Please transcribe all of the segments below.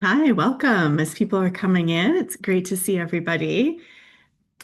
Hi, welcome. As people are coming in, it's great to see everybody.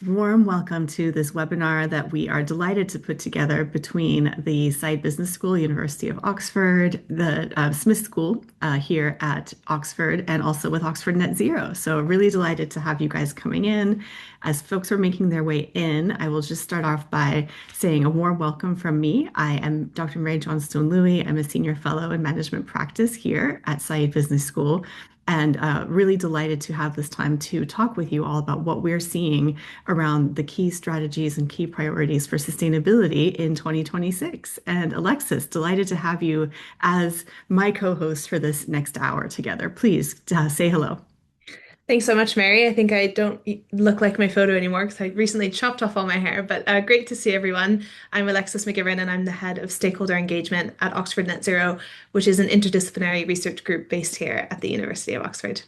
Warm welcome to this webinar that we are delighted to put together between the Saïd Business School, University of Oxford, the Smith School here at Oxford, and also with Oxford Net Zero. So really delighted to have you guys coming in. As folks are making their way in, I will just start off by saying a warm welcome from me. I am Dr. Mary Johnstone Louis. I'm a senior fellow in management practice here at Saïd Business School. And really delighted to have this time to talk with you all about what we're seeing around the key strategies and key priorities for sustainability in 2026. And Alexis, delighted to have you as my co-host for this next hour together. Please say hello. Thanks so much, Mary. I think I don't look like my photo anymore because I recently chopped off all my hair, but great to see everyone. I'm Alexis McGivern and I'm the head of stakeholder engagement at Oxford Net Zero, which is an interdisciplinary research group based here at the University of Oxford.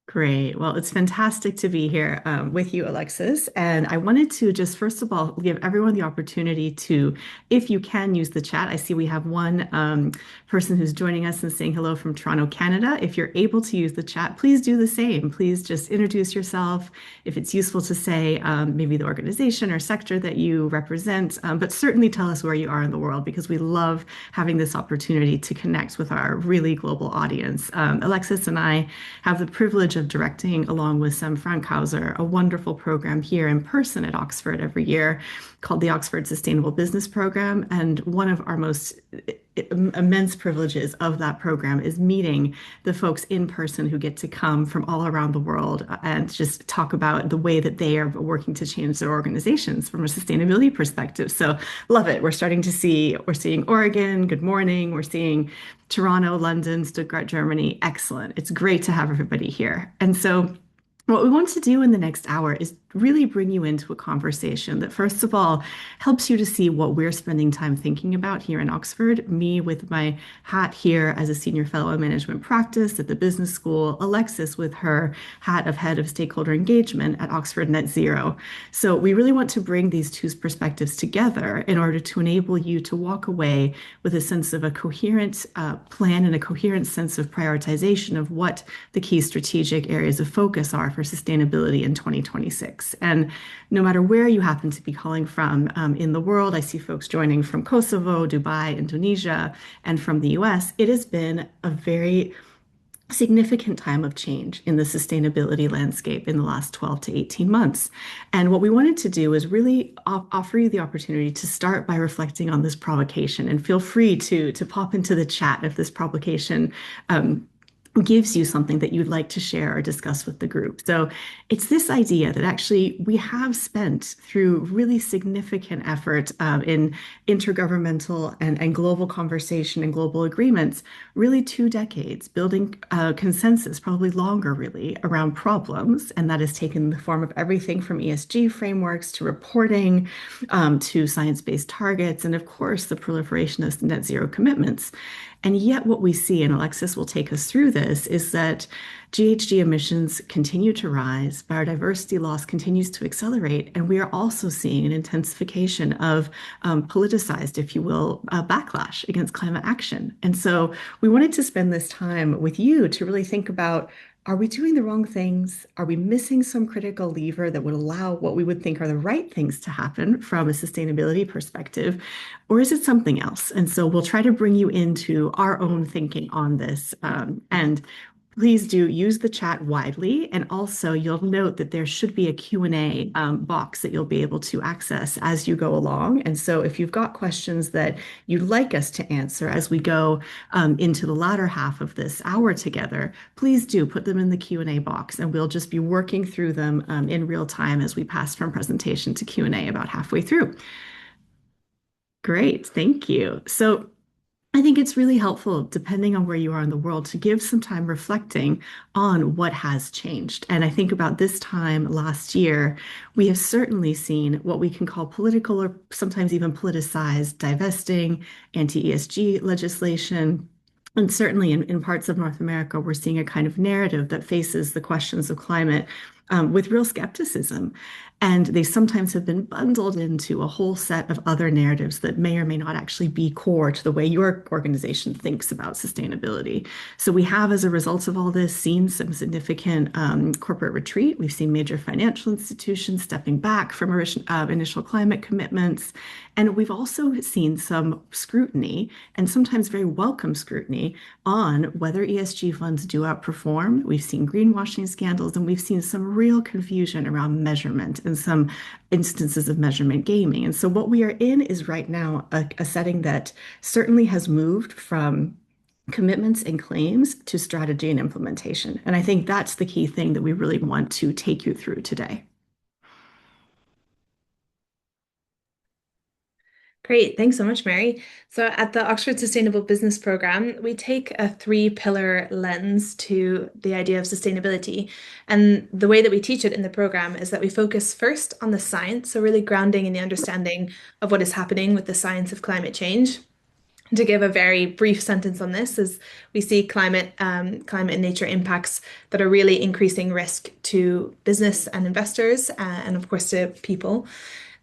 Great. Well, it's fantastic to be here with you, Alexis. And I wanted to just, first of all, give everyone the opportunity to, if you can, use the chat. I see we have one person who's joining us and saying hello from Toronto, Canada. If you're able to use the chat, please do the same. Please just introduce yourself. If it's useful to say maybe the organization or sector that you represent, but certainly tell us where you are in the world because we love having this opportunity to connect with our really global audience. Alexis and I have the privilege of directing, along with Sam Frankhauser, a wonderful program here in person at Oxford every year called the Oxford Sustainable Business Program. And one of our most immense privileges of that program is meeting the folks in person who get to come from all around the world and just talk about the way that they are working to change their organizations from a sustainability perspective. So love it. We're seeing Oregon, good morning. We're seeing Toronto, London, Stuttgart, Germany. Excellent. It's great to have everybody here. And so what we want to do in the next hour is really bring you into a conversation that, first of all, helps you to see what we're spending time thinking about here in Oxford. Me with my hat here as a senior fellow in management practice at the business school, Alexis with her hat of head of stakeholder engagement at Oxford Net Zero. So we really want to bring these two perspectives together in order to enable you to walk away with a sense of a coherent plan and a coherent sense of prioritization of what the key strategic areas of focus are for sustainability in 2026. And no matter where you happen to be calling from in the world, I see folks joining from Kosovo, Dubai, Indonesia, and from the US. It has been a very significant time of change in the sustainability landscape in the last 12 to 18 months. And what we wanted to do is really offer you the opportunity to start by reflecting on this provocation and feel free to pop into the chat if this provocation gives you something that you'd like to share or discuss with the group. So it's this idea that actually we have spent through really significant effort in intergovernmental and global conversation and global agreements, really 2 decades building consensus, probably longer really, around problems. And that has taken the form of everything from ESG frameworks to reporting to science-based targets, and of course, the proliferation of net zero commitments. And yet, what we see, and Alexis will take us through this, is that GHG emissions continue to rise, biodiversity loss continues to accelerate, and we are also seeing an intensification of politicized, if you will, backlash against climate action. And so we wanted to spend this time with you to really think about, are we doing the wrong things? Are we missing some critical lever that would allow what we would think are the right things to happen from a sustainability perspective? Or is it something else? And so we'll try to bring you into our own thinking on this. And please do use the chat widely. And also you'll note that there should be a Q&A box that you'll be able to access as you go along. And so if you've got questions that you'd like us to answer as we go into the latter half of this hour together, please do put them in the Q&A box and we'll just be working through them in real time as we pass from presentation to Q&A about halfway through. Great, thank you. So I think it's really helpful, depending on where you are in the world, to give some time reflecting on what has changed. And I think about this time last year, we have certainly seen what we can call political or sometimes even politicized divesting, anti-ESG legislation. And certainly in parts of North America, we're seeing a kind of narrative that faces the questions of climate with real skepticism. And they sometimes have been bundled into a whole set of other narratives that may or may not actually be core to the way your organization thinks about sustainability. So we have, as a result of all this, seen some significant corporate retreat. We've seen major financial institutions stepping back from initial climate commitments. And we've also seen some scrutiny, and sometimes very welcome scrutiny, on whether ESG funds do outperform. We've seen greenwashing scandals, and we've seen some real confusion around measurement and some instances of measurement gaming. And so what we are in is right now a setting that certainly has moved from commitments and claims to strategy and implementation. And I think that's the key thing that we really want to take you through today. Great. Thanks so much, Mary. So, at the Oxford Sustainable Business Program, we take a three-pillar lens to the idea of sustainability. And the way that we teach it in the program is that we focus first on the science, so really grounding in the understanding of what is happening with the science of climate change. To give a very brief sentence on this, is we see climate and nature impacts that are really increasing risk to business and investors, and of course to people.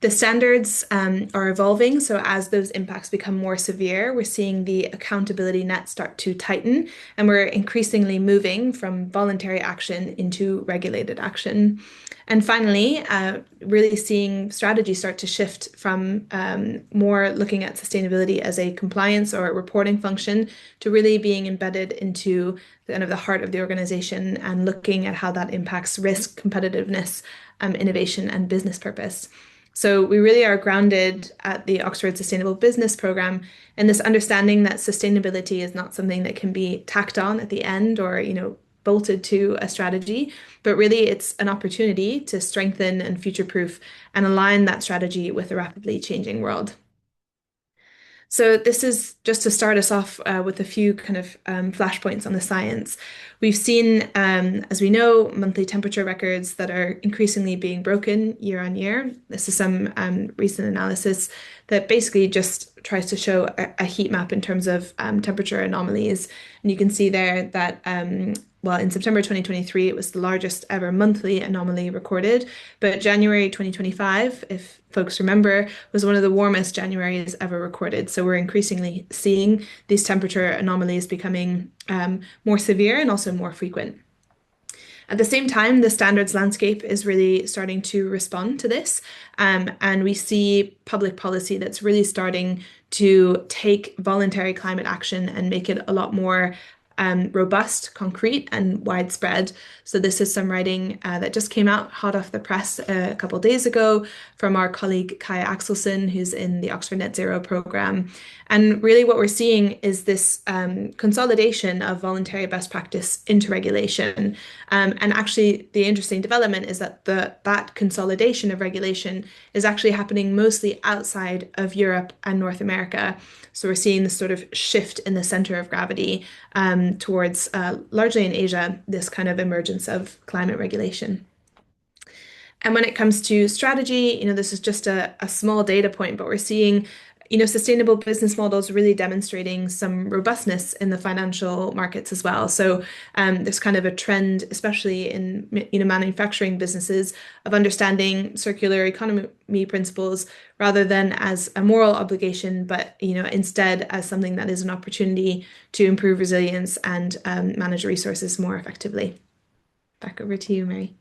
The standards are evolving, so as those impacts become more severe, we're seeing the accountability net start to tighten, and we're increasingly moving from voluntary action into regulated action. And finally, really seeing strategy start to shift from more looking at sustainability as a compliance or reporting function to really being embedded into kind of the heart of the organization and looking at how that impacts risk, competitiveness, innovation, and business purpose. So we really are grounded at the Oxford Sustainable Business Program in this understanding that sustainability is not something that can be tacked on at the end or, bolted to a strategy, but really it's an opportunity to strengthen and future-proof and align that strategy with a rapidly changing world. So this is just to start us off with a few kind of flashpoints on the science. We've seen, as we know, monthly temperature records that are increasingly being broken year on year. This is some recent analysis that basically just tries to show a heat map in terms of temperature anomalies. And you can see there that well, in September 2023, it was the largest ever monthly anomaly recorded. But January 2025, if folks remember, was one of the warmest Januaries ever recorded. So we're increasingly seeing these temperature anomalies becoming more severe and also more frequent. At the same time, the standards landscape is really starting to respond to this. And we see public policy that's really starting to take voluntary climate action and make it a lot more robust, concrete, and widespread. So this is some writing that just came out hot off the press a couple of days ago from our colleague Kaya Axelson, who's in the Oxford Net Zero program. And really what we're seeing is this consolidation of voluntary best practice into regulation. And actually the interesting development is that that consolidation of regulation is actually happening mostly outside of Europe and North America. So we're seeing this sort of shift in the center of gravity towards largely in Asia, this kind of emergence of climate regulation. And when it comes to strategy, this is just a small data point, but we're seeing, sustainable business models really demonstrating some robustness in the financial markets as well. So there's kind of a trend, especially in, manufacturing businesses, of understanding circular economy principles rather than as a moral obligation, but, instead as something that is an opportunity to improve resilience and manage resources more effectively. Back over to you, Mary.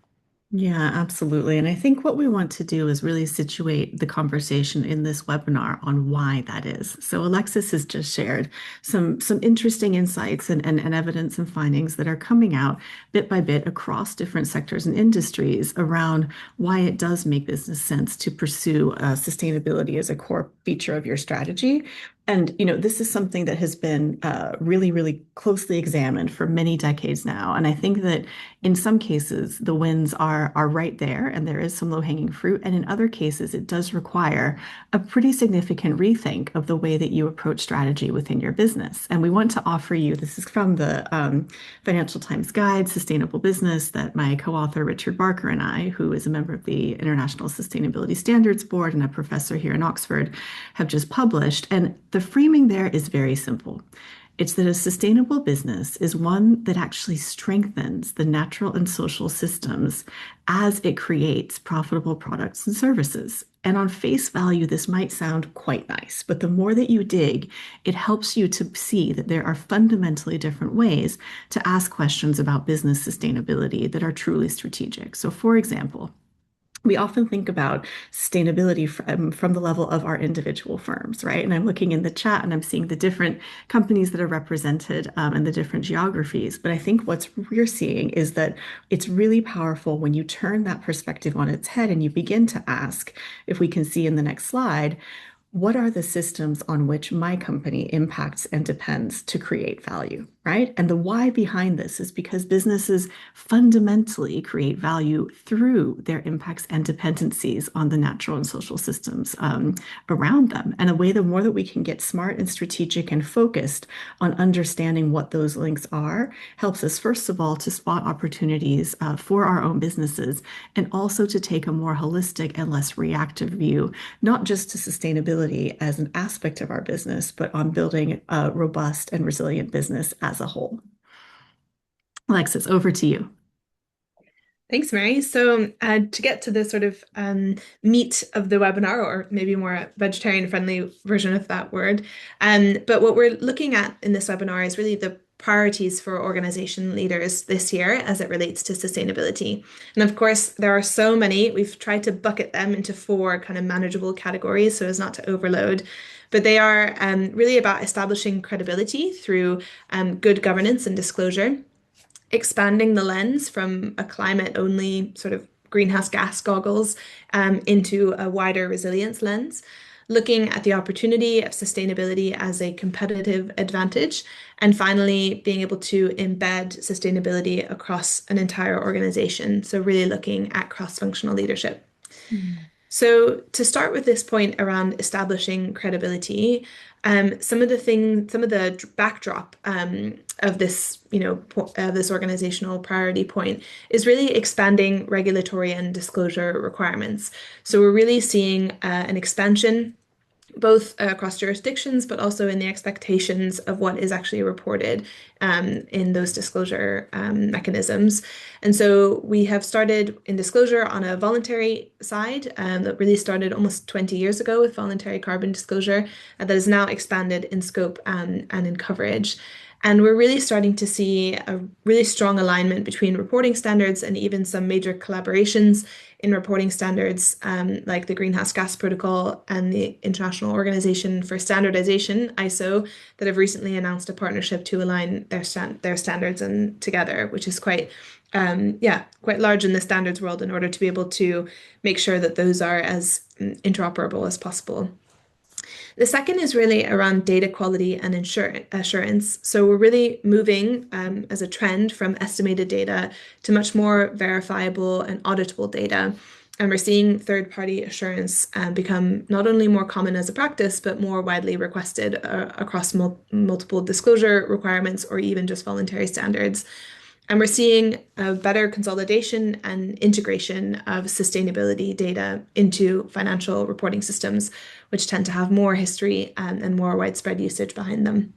Yeah, absolutely. And I think what we want to do is really situate the conversation in this webinar on why that is. So Alexis has just shared some interesting insights and evidence and findings that are coming out bit by bit across different sectors and industries around why it does make business sense to pursue sustainability as a core feature of your strategy. And, this is something that has been really, really closely examined for many decades now. And I think that in some cases, the wins are right there, and there is some low-hanging fruit. And in other cases, it does require a pretty significant rethink of the way that you approach strategy within your business. And we want to offer you, this is from the Financial Times Guide, Sustainable Business, that my co-author Richard Barker and I, who is a member of the International Sustainability Standards Board and a professor here in Oxford, have just published. And the framing there is very simple. It's that a sustainable business is one that actually strengthens the natural and social systems as it creates profitable products and services. And on face value, this might sound quite nice, but the more that you dig, it helps you to see that there are fundamentally different ways to ask questions about business sustainability that are truly strategic. So, for example, we often think about sustainability from the level of our individual firms, right? And I'm looking in the chat and I'm seeing the different companies that are represented and the different geographies. But I think what's we're seeing is that it's really powerful when you turn that perspective on its head and you begin to ask, if we can see in the next slide, what are the systems on which my company impacts and depends to create value, right? And the why behind this is because businesses fundamentally create value through their impacts and dependencies on the natural and social systems around them. And a way, the more that we can get smart and strategic and focused on understanding what those links are, helps us, first of all, to spot opportunities for our own businesses and also to take a more holistic and less reactive view, not just to sustainability as an aspect of our business, but on building a robust and resilient business as a whole. Alexis, over to you. Thanks, Mary. So, to get to the sort of meat of the webinar, or maybe more a vegetarian-friendly version of that word, but what we're looking at in this webinar is really the priorities for organization leaders this year as it relates to sustainability. And of course, there are so many. We've tried to bucket them into four kind of manageable categories so as not to overload. But they are really about establishing credibility through good governance and disclosure, expanding the lens from a climate only sort of greenhouse gas goggles into a wider resilience lens, looking at the opportunity of sustainability as a competitive advantage, and finally being able to embed sustainability across an entire organization. So, really looking at cross functional leadership. Mm. So to start with this point around establishing credibility, some of the backdrop of this, this organizational priority point is really expanding regulatory and disclosure requirements. So we're really seeing an expansion both across jurisdictions, but also in the expectations of what is actually reported in those disclosure mechanisms. And so we have started in disclosure on a voluntary side that really started almost 20 years ago with voluntary carbon disclosure that is now expanded in scope and in coverage. And we're really starting to see a really strong alignment between reporting standards and even some major collaborations in reporting standards, like the Greenhouse Gas Protocol and the International Organization for Standardization, ISO, that have recently announced a partnership to align their standards and together, which is quite large in the standards world in order to be able to make sure that those are as interoperable as possible. The second is really around data quality and assurance. So we're really moving as a trend from estimated data to much more verifiable and auditable data. And we're seeing third-party assurance become not only more common as a practice, but more widely requested across multiple disclosure requirements or even just voluntary standards. And we're seeing a better consolidation and integration of sustainability data into financial reporting systems, which tend to have more history and more widespread usage behind them.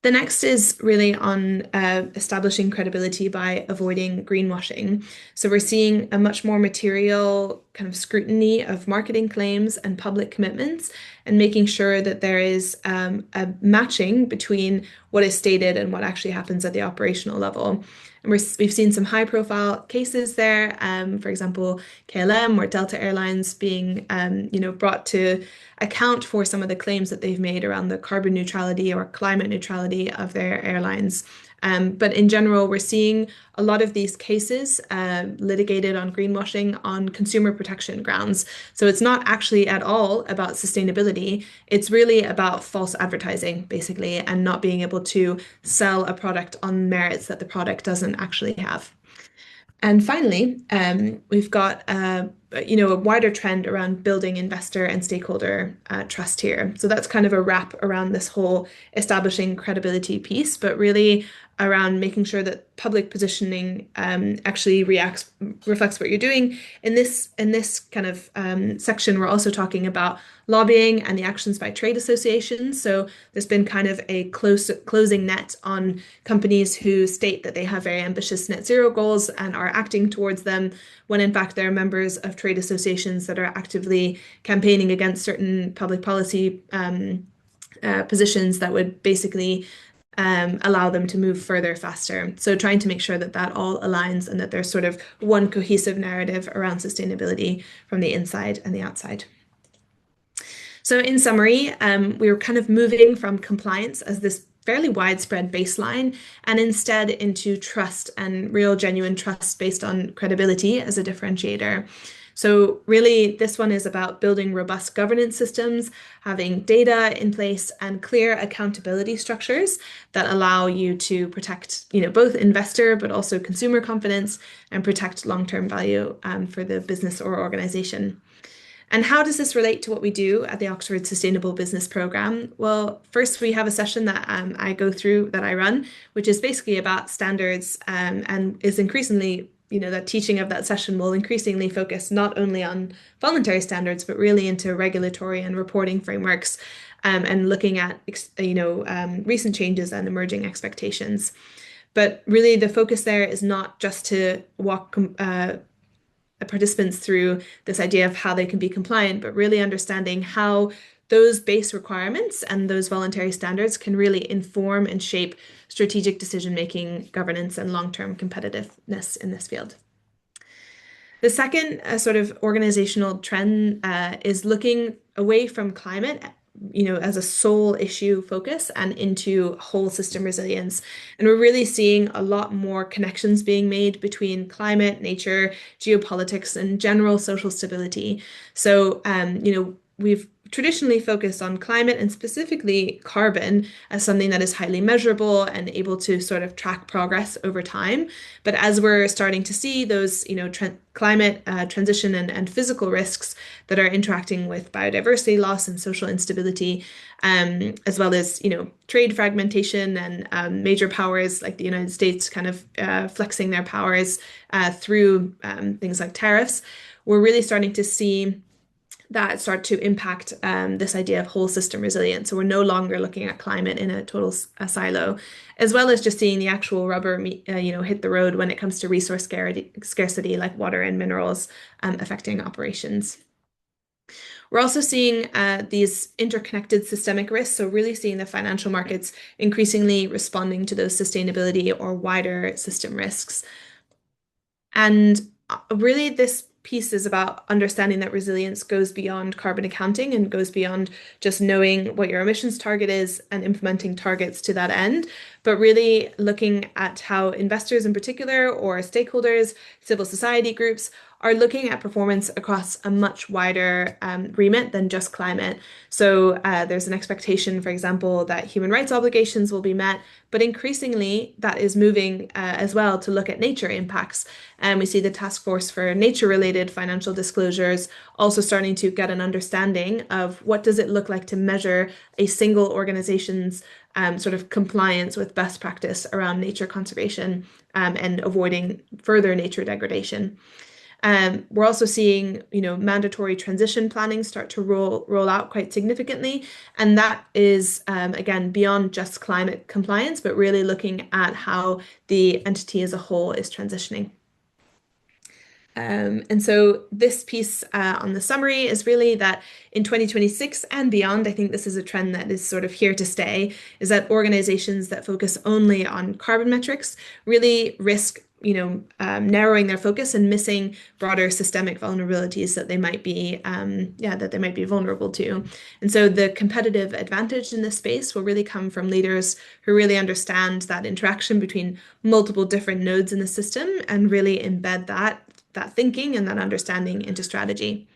The next is really on establishing credibility by avoiding greenwashing. So we're seeing a much more material kind of scrutiny of marketing claims and public commitments and making sure that there is a matching between what is stated and what actually happens at the operational level. And we've seen some high profile cases there, for example, KLM or Delta Airlines being brought to account for some of the claims that they've made around the carbon neutrality or climate neutrality of their airlines. But in general, we're seeing a lot of these cases litigated on greenwashing on consumer protection grounds. So it's not actually at all about sustainability. It's really about false advertising, basically, and not being able to sell a product on merits that the product doesn't actually have. And finally, we've got a wider trend around building investor and stakeholder trust here. So that's kind of a wrap around this whole establishing credibility piece, but really around making sure that public positioning actually reflects what you're doing. In this kind of section, we're also talking about lobbying and the actions by trade associations. So there's been kind of a closing net on companies who state that they have very ambitious net zero goals and are acting towards them, when in fact they're members of trade associations that are actively campaigning against certain public policy positions that would basically allow them to move further faster. So trying to make sure that that all aligns and that there's sort of one cohesive narrative around sustainability from the inside and the outside. So in summary, we were kind of moving from compliance as this fairly widespread baseline and instead into trust and real genuine trust based on credibility as a differentiator. So really, this one is about building robust governance systems, having data in place, and clear accountability structures that allow you to protect, both investor but also consumer confidence and protect long-term value for the business or organization. And how does this relate to what we do at the Oxford Sustainable Business Programme? Well, first we have a session that I go through, that I run, which is basically about standards and is increasingly, that teaching of that session will increasingly focus not only on voluntary standards, but really into regulatory and reporting frameworks and looking at, recent changes and emerging expectations. But really the focus there is not just to walk participants through this idea of how they can be compliant, but really understanding how those base requirements and those voluntary standards can really inform and shape strategic decision-making, governance, and long-term competitiveness in this field. The second sort of organizational trend is looking away from climate, as a sole issue focus and into whole system resilience. And we're really seeing a lot more connections being made between climate, nature, geopolitics, and general social stability. So, we've traditionally focused on climate and specifically carbon as something that is highly measurable and able to sort of track progress over time. But as we're starting to see those, climate transition and physical risks that are interacting with biodiversity loss and social instability, as well as, trade fragmentation and major powers like the United States kind of flexing their powers through things like tariffs, we're really starting to see that start to impact this idea of whole system resilience. So we're no longer looking at climate in a total silo, as well as just seeing the actual rubber, hit the road when it comes to resource scarcity like water and minerals affecting operations. We're also seeing these interconnected systemic risks, so really seeing the financial markets increasingly responding to those sustainability or wider system risks. And really, this piece is about understanding that resilience goes beyond carbon accounting and goes beyond just knowing what your emissions target is and implementing targets to that end, but really looking at how investors in particular, or stakeholders, civil society groups, are looking at performance across a much wider remit than just climate. So there's an expectation, for example, that human rights obligations will be met, but increasingly that is moving as well to look at nature impacts. And we see the Task Force for Nature-related Financial Disclosures also starting to get an understanding of what does it look like to measure a single organization's sort of compliance with best practice around nature conservation and avoiding further nature degradation. We're also seeing, mandatory transition planning start to roll out quite significantly, and that is again beyond just climate compliance, but really looking at how the entity as a whole is transitioning. And so this piece on the summary is really that in 2026 and beyond, I think this is a trend that is sort of here to stay, is that organizations that focus only on carbon metrics really risk narrowing their focus and missing broader systemic vulnerabilities that they might be, vulnerable to. And so the competitive advantage in this space will really come from leaders who really understand that interaction between multiple different nodes in the system and really embed that thinking and that understanding into strategy.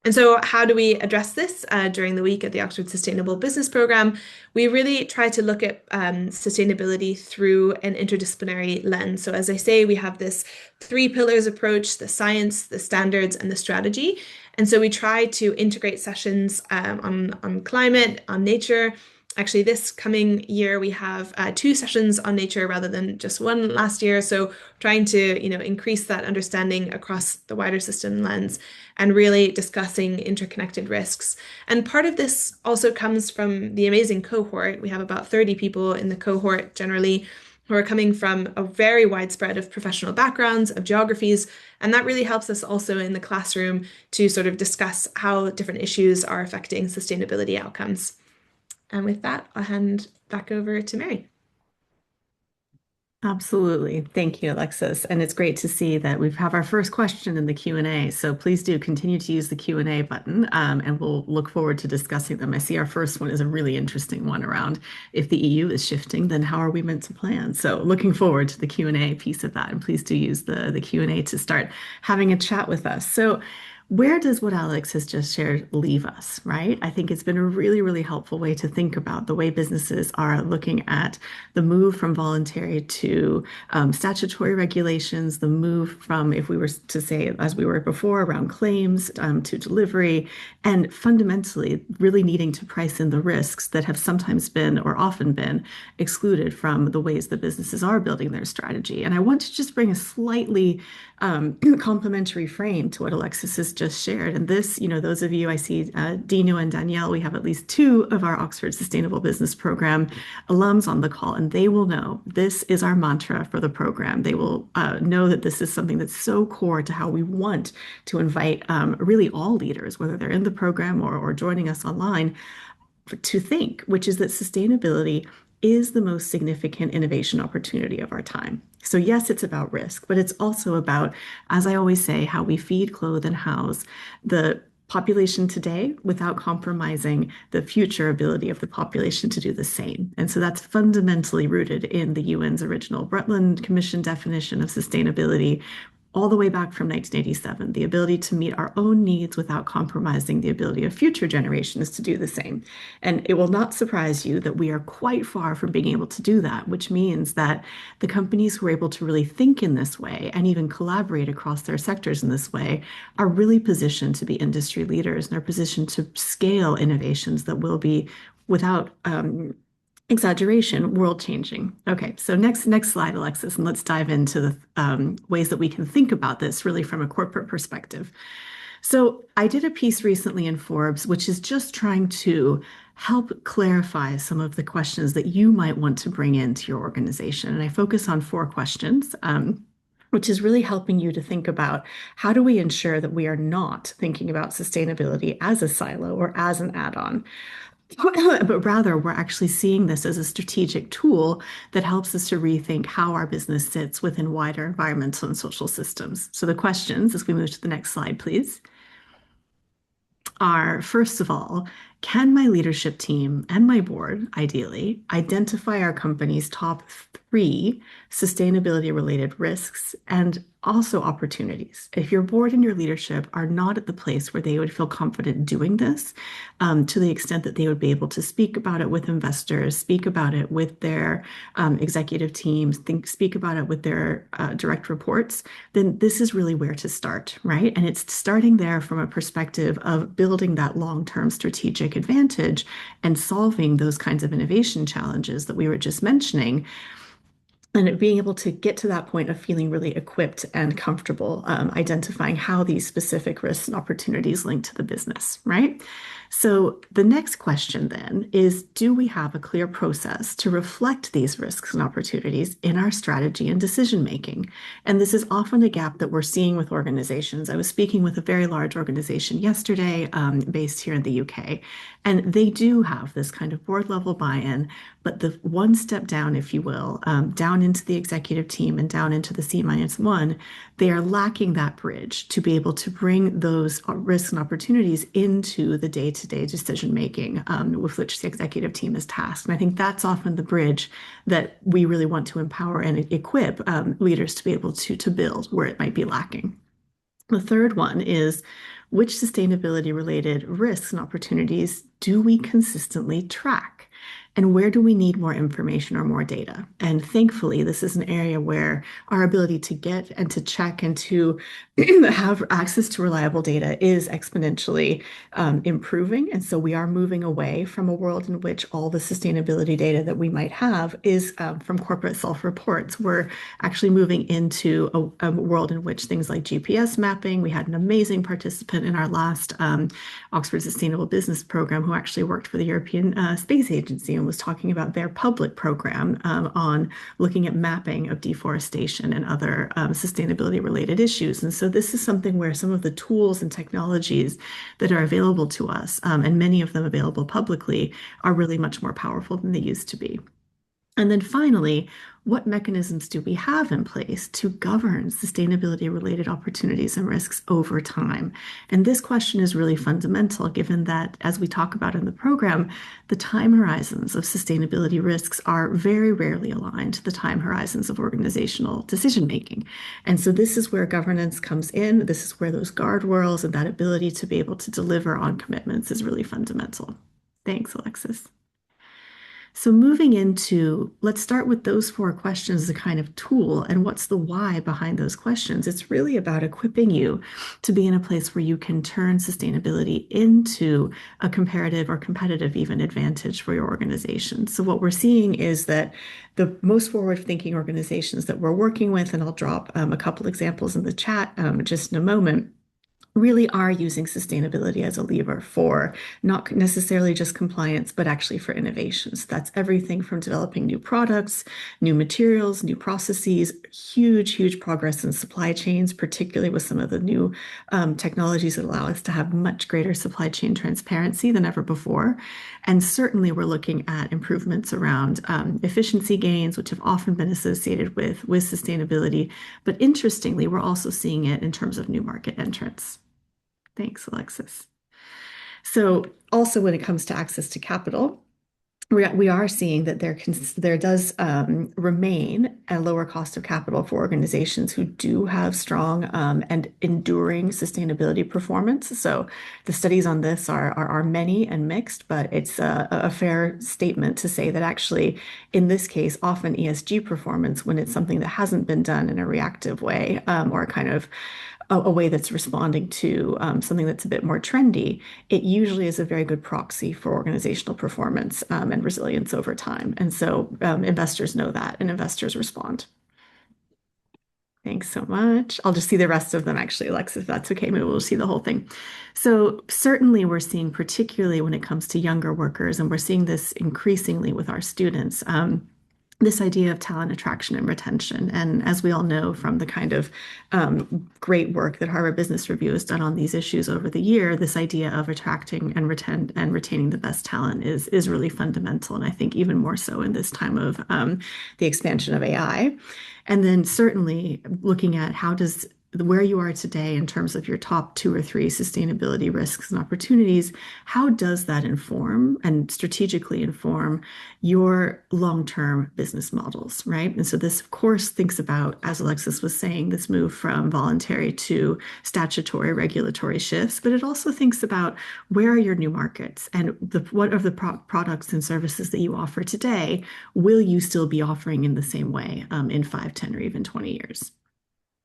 And so, how do we address this during the week at the Oxford Sustainable Business Programme? We really try to look at sustainability through an interdisciplinary lens. So, as I say, we have this three pillars approach: the science, the standards, and the strategy. And so, we try to integrate sessions on climate, on nature. Actually, this coming year we have two sessions on nature rather than just one last year. So, trying to increase that understanding across the wider system lens and really discussing interconnected risks. And part of this also comes from the amazing cohort. We have about 30 people in the cohort generally who are coming from a very wide spread of professional backgrounds, of geographies, and that really helps us also in the classroom to sort of discuss how different issues are affecting sustainability outcomes. And with that, I'll hand back over to Mary. Absolutely. Thank you, Alexis. And it's great to see that we have our first question in the Q&A. So please do continue to use the Q&A button, and we'll look forward to discussing them. I see our first one is a really interesting one around if the EU is shifting, then how are we meant to plan? So looking forward to the Q&A piece of that. And please do use the Q&A to start having a chat with us. So where does what Alex has just shared leave us, right? I think it's been a really, really helpful way to think about the way businesses are looking at the move from voluntary to statutory regulations, the move from, if we were to say, as we were before, around claims to delivery, and fundamentally really needing to price in the risks that have sometimes been or often been excluded from the ways that businesses are building their strategy. And I want to just bring a slightly complementary frame to what Alexis has just shared. And this, those of you I see, Dino and Danielle, we have at least two of our Oxford Sustainable Business Program alums on the call, and they will know this is our mantra for the program. They will know that this is something that's so core to how we want to invite really all leaders, whether they're in the program or joining us online, to think, which is that sustainability is the most significant innovation opportunity of our time. So yes, it's about risk, but it's also about, as I always say, how we feed, clothe, and house the population today without compromising the future ability of the population to do the same. And so that's fundamentally rooted in the UN's original Brundtland Commission definition of sustainability, all the way back from 1987, the ability to meet our own needs without compromising the ability of future generations to do the same. And it will not surprise you that we are quite far from being able to do that, which means that the companies who are able to really think in this way and even collaborate across their sectors in this way are really positioned to be industry leaders and are positioned to scale innovations that will be, without exaggeration, world changing. Okay, so next slide, Alexis, and let's dive into the ways that we can think about this really from a corporate perspective. So I did a piece recently in Forbes, which is just trying to help clarify some of the questions that you might want to bring into your organization. And I focus on four questions. Which is really helping you to think about how do we ensure that we are not thinking about sustainability as a silo or as an add-on, but rather we're actually seeing this as a strategic tool that helps us to rethink how our business sits within wider environmental and social systems. So the questions, as we move to the next slide, please, are, first of all, can my leadership team and my board, ideally, identify our company's top three sustainability related risks and also opportunities? If your board and your leadership are not at the place where they would feel confident doing this, to the extent that they would be able to speak about it with investors, speak about it with their executive teams, speak about it with their direct reports, then this is really where to start, right? And it's starting there from a perspective of building that long-term strategic advantage and solving those kinds of innovation challenges that we were just mentioning, and being able to get to that point of feeling really equipped and comfortable identifying how these specific risks and opportunities link to the business, right? So the next question then is, do we have a clear process to reflect these risks and opportunities in our strategy and decision making? And this is often a gap that we're seeing with organizations. I was speaking with a very large organization yesterday based here in the UK, and they do have this kind of board level buy-in, but the one step down, if you will, down into the executive team and down into the C-1, they are lacking that bridge to be able to bring those risks and opportunities into the day-to-day decision making with which the executive team is tasked. And I think that's often the bridge that we really want to empower and equip leaders to be able to build where it might be lacking. The third one is which sustainability related risks and opportunities do we consistently track? And where do we need more information or more data? And thankfully, this is an area where our ability to get and to check and to have access to reliable data is exponentially improving. And so we are moving away from a world in which all the sustainability data that we might have is from corporate self-reports. We're actually moving into a world in which things like GPS mapping, we had an amazing participant in our last Oxford Sustainable Business Program who actually worked for the European Space Agency and was talking about their public program on looking at mapping of deforestation and other sustainability related issues. And so this is something where some of the tools and technologies that are available to us, and many of them available publicly, are really much more powerful than they used to be. And then finally, what mechanisms do we have in place to govern sustainability related opportunities and risks over time? And this question is really fundamental, given that, as we talk about in the program, the time horizons of sustainability risks are very rarely aligned to the time horizons of organizational decision making. And so this is where governance comes in. This is where those guardrails and that ability to be able to deliver on commitments is really fundamental. Thanks, Alexis. So moving into, let's start with those four questions as a kind of tool. And what's the why behind those questions? It's really about equipping you to be in a place where you can turn sustainability into a comparative or competitive even advantage for your organization. So what we're seeing is that the most forward-thinking organizations that we're working with, and I'll drop a couple examples in the chat just in a moment, really are using sustainability as a lever for not necessarily just compliance, but actually for innovations. That's everything from developing new products, new materials, new processes, huge progress in supply chains, particularly with some of the new technologies that allow us to have much greater supply chain transparency than ever before. And certainly we're looking at improvements around efficiency gains, which have often been associated with sustainability. But interestingly, we're also seeing it in terms of new market entrants. Thanks, Alexis. So also when it comes to access to capital, we are seeing that there does remain a lower cost of capital for organizations who do have strong and enduring sustainability performance. So the studies on this are many and mixed, but it's a fair statement to say that actually, in this case, often ESG performance, when it's something that hasn't been done in a reactive way or kind of a way that's responding to something that's a bit more trendy, it usually is a very good proxy for organizational performance and resilience over time. And so investors know that and investors respond. Thanks so much. I'll just see the rest of them actually, Alexa, if that's okay. Maybe we'll see the whole thing. So certainly we're seeing, particularly when it comes to younger workers, and we're seeing this increasingly with our students, this idea of talent attraction and retention. And as we all know from the kind of great work that Harvard Business Review has done on these issues over the year, this idea of attracting and retaining the best talent is really fundamental. And I think even more so in this time of the expansion of AI. And then certainly looking at how does where you are today in terms of your top two or three sustainability risks and opportunities, how does that inform and strategically inform your long-term business models, right? And so this, of course, thinks about, as Alexis was saying, this move from voluntary to statutory regulatory shifts, but it also thinks about where are your new markets and what are the products and services that you offer today will you still be offering in the same way in 5, 10, or even 20 years?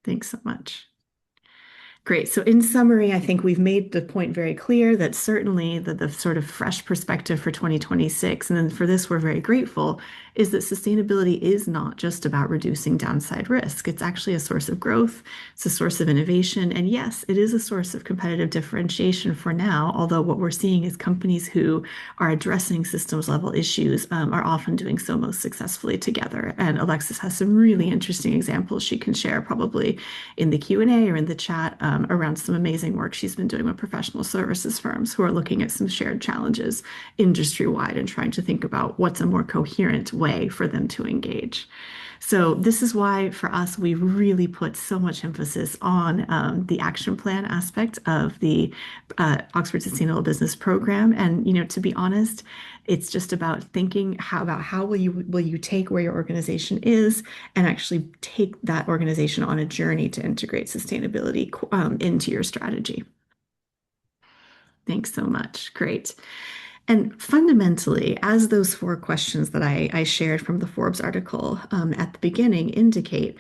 Thanks so much. Great. So in summary, I think we've made the point very clear that certainly the sort of fresh perspective for 2026, and then for this, we're very grateful, is that sustainability is not just about reducing downside risk. It's actually a source of growth. It's a source of innovation. And yes, it is a source of competitive differentiation for now, although what we're seeing is companies who are addressing systems level issues are often doing so most successfully together. And Alexis has some really interesting examples she can share probably in the Q&A or in the chat around some amazing work she's been doing with professional services firms who are looking at some shared challenges industry-wide and trying to think about what's a more coherent way for them to engage. So this is why for us, we really put so much emphasis on the action plan aspect of the Oxford Sustainable Business Program. And, to be honest, it's just about thinking how will you take where your organization is and actually take that organization on a journey to integrate sustainability into your strategy. Thanks so much. Great. And fundamentally, as those four questions that I shared from the Forbes article at the beginning indicate,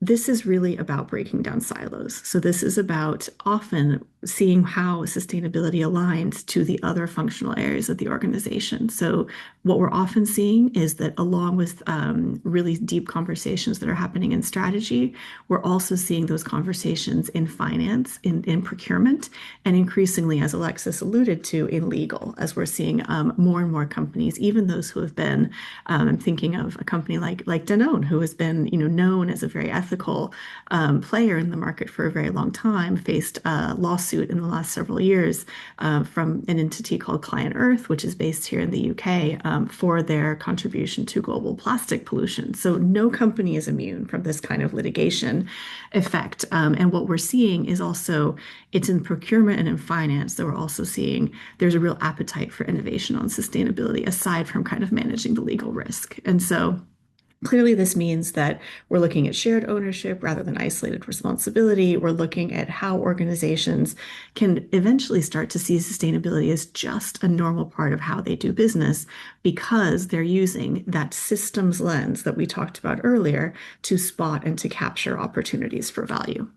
this is really about breaking down silos. So this is about often seeing how sustainability aligns to the other functional areas of the organization. So what we're often seeing is that along with really deep conversations that are happening in strategy, we're also seeing those conversations in finance, in procurement, and increasingly, as Alexis alluded to, in legal, as we're seeing more and more companies, even those who have been, I'm thinking of a company like Danone, who has been, known as a very ethical player in the market for a very long time, faced a lawsuit in the last several years from an entity called Client Earth, which is based here in the UK, for their contribution to global plastic pollution. So no company is immune from this kind of litigation effect. And what we're seeing is also it's in procurement and in finance that we're also seeing there's a real appetite for innovation on sustainability aside from kind of managing the legal risk. And so clearly, this means that we're looking at shared ownership rather than isolated responsibility. We're looking at how organizations can eventually start to see sustainability as just a normal part of how they do business because they're using that systems lens that we talked about earlier to spot and to capture opportunities for value.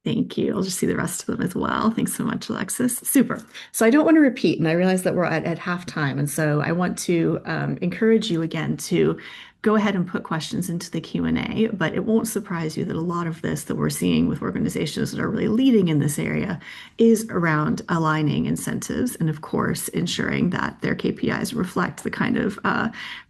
Thank you. I'll just see the rest of them as well. Thanks so much, Alexis. Super. So I don't want to repeat, and I realize that we're at halftime, and so I want to encourage you again to go ahead and put questions into the Q&A, but it won't surprise you that a lot of this that we're seeing with organizations that are really leading in this area is around aligning incentives and, of course, ensuring that their KPIs reflect the kind of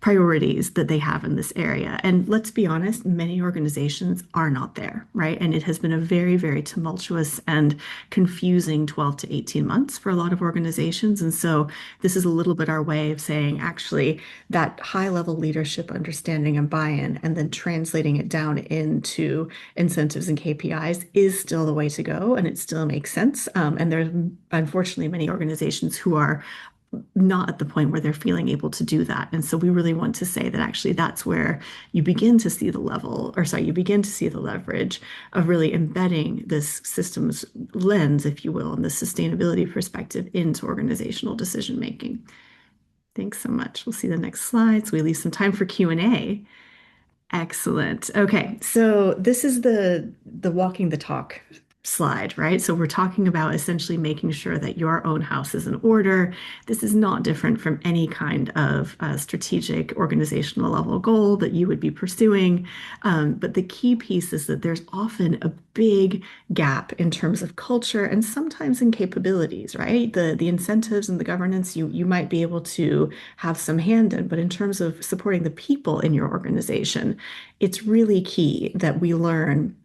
priorities that they have in this area. And let's be honest, many organizations are not there, right? And it has been a very, very tumultuous and confusing 12 to 18 months for a lot of organizations. And so this is a little bit our way of saying, actually, that high level leadership understanding and buy-in, and then translating it down into incentives and KPIs is still the way to go, and it still makes sense. And there's unfortunately many organizations who are not at the point where they're feeling able to do that. And so we really want to say that actually that's where you begin to see the level, or sorry, you begin to see the leverage of really embedding this systems lens, if you will, and the sustainability perspective into organizational decision making. Thanks so much. We'll see the next slide. So we leave some time for Q&A. Excellent. Okay, so this is the walking the talk slide, right? So we're talking about essentially making sure that your own house is in order. This is not different from any kind of strategic organizational level goal that you would be pursuing. But the key piece is that there's often a big gap in terms of culture and sometimes in capabilities, right? The incentives and the governance you might be able to have some hand in, but in terms of supporting the people in your organization, it's really key that we learn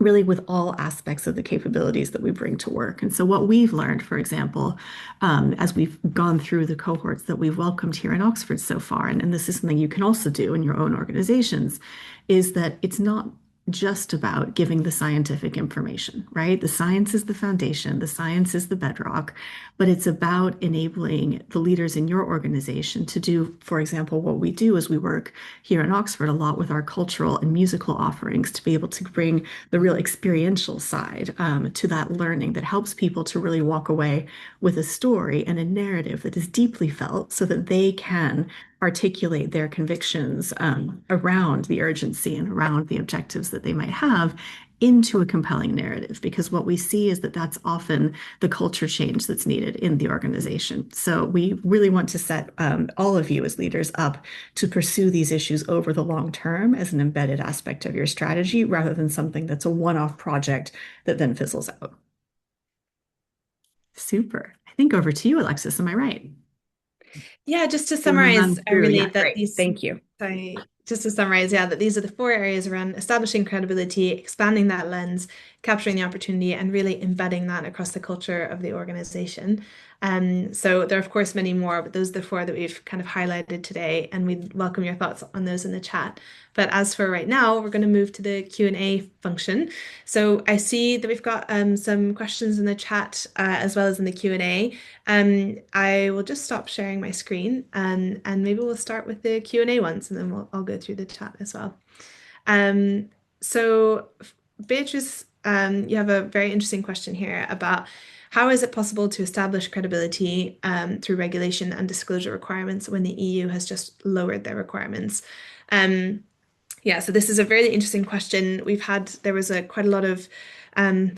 really with all aspects of the capabilities that we bring to work. And so what we've learned, for example, as we've gone through the cohorts that we've welcomed here in Oxford so far, and this is something you can also do in your own organizations, is that it's not just about giving the scientific information, right? The science is the foundation, the science is the bedrock, but it's about enabling the leaders in your organization to do, for example, what we do is we work here in Oxford a lot with our cultural and musical offerings to be able to bring the real experiential side to that learning that helps people to really walk away with a story and a narrative that is deeply felt so that they can articulate their convictions around the urgency and around the objectives that they might have into a compelling narrative, because what we see is that that's often the culture change that's needed in the organization. So we really want to set all of you as leaders up to pursue these issues over the long term as an embedded aspect of your strategy rather than something that's a one-off project that then fizzles out. Super. I think over to you, Alexis. Am I right? Yeah, just to Give a summarize, run through. really Yeah, that great. these, Thank you. sorry, just to summarize, yeah, that these are the four areas around establishing credibility, expanding that lens, capturing the opportunity, and really embedding that across the culture of the organization. So there are, of course, many more, but those are the four that we've kind of highlighted today, and we'd welcome your thoughts on those in the chat. But as for right now, we're going to move to the Q&A function. So I see that we've got some questions in the chat as well as in the Q&A. I will just stop sharing my screen and maybe we'll start with the Q&A ones and then I'll go through the chat as well. Um, so, Beatrice, you have a very interesting question here about how is it possible to establish credibility through regulation and disclosure requirements when the EU has just lowered their requirements? Um, yeah, so this is a very interesting question. There was quite a lot of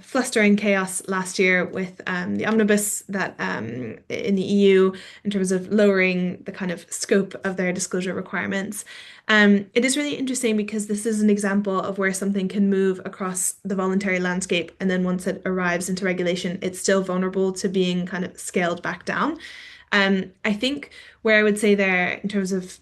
fluster and chaos last year with the omnibus that in the EU in terms of lowering the kind of scope of their disclosure requirements. It is really interesting because this is an example of where something can move across the voluntary landscape, and then once it arrives into regulation, it's still vulnerable to being kind of scaled back down. I think where I would say there in terms of